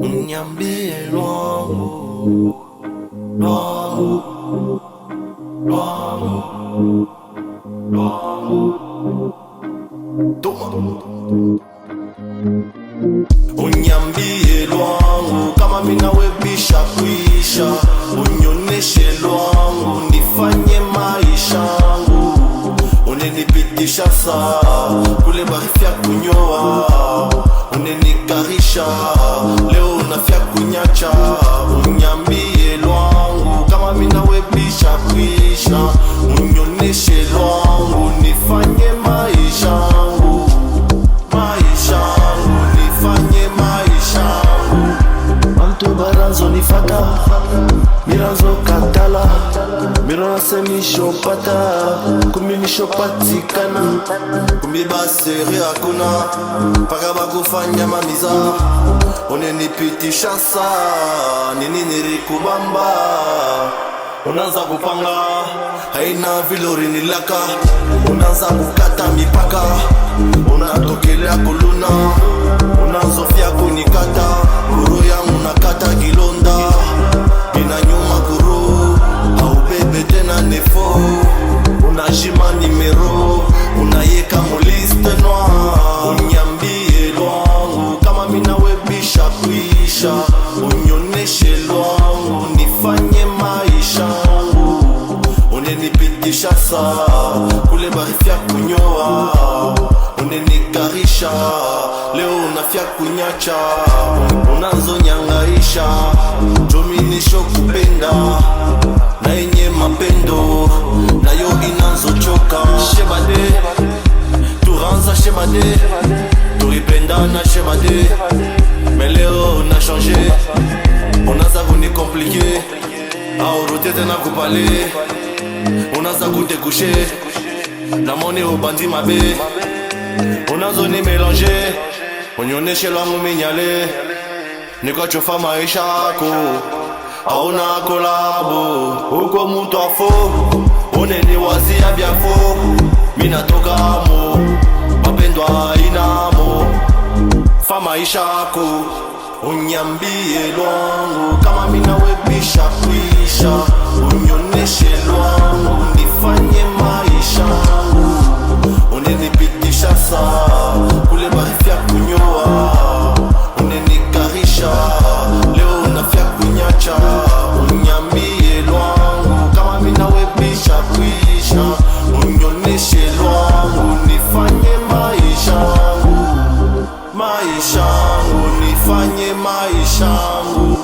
Uniambie lwangu, lwangu, lwangu, lwangu. Uniambie lwangu kama mina webisha kuisha, unioneshe lwangu nifanye maisha yangu. Unenipitisha saa kule barifya kunyoa, unenikarisha leo unafya kunyacha. Uniambie lwangu kama mina webisha kuisha, unioneshe lwangu nifanye maisha yangu. Maisha yangu nifanye maisha yangu. Bantu baranzo nifata, miranzo katala, mirona semisho pata, kuminisho patikana. Kumbi baseri hakuna, paka bakufanya mamiza. Unenipitisha saa, nini nirikubamba. Unaanza kupanga, haina vile urinilaka. Unaanza kukata mipaka, unatokelea kuluna. Unazofia kunikata, kuru yangu nakata kilonda. Ina nyuma kuru, haubebe tena nefo. Unajima nimero, unayeka muliste noir. Uniambie lwangu kama mina webisha kuisha, unioneshe lwangu nifanye maisha yangu. Unenipitisha saa kule barifya kunyoa, unenikarisha leo unafya kunyacha. Unazo nyangaisha jominisho kupenda na enye mapendo nayo inazo choka. Shebade turanza, shebade turipendana, shebade meleo na change. Unaza kunikomplike au rote tena kupale, unaza kutekushe na mone ubandi mabe. Unazo ni melange, unioneshe lwangu minyale, nikachofa maisha yako, hauna kolabo. Uko mutu afo, uneniwazia biafo. Minatoka amo, mapendwa inamo, fa maisha yako. Uniambie lwangu kama mina webisha kuisha, unioneshe lwangu nifanye maisha yangu. Unenipitisha saa kule barifya kunyoa, unenikarisha leo unafya kunyacha. Uniambie lwangu kama mina webisha kuisha, unioneshe lwangu nifanye maisha yangu. Maisha yangu nifanye maisha yangu.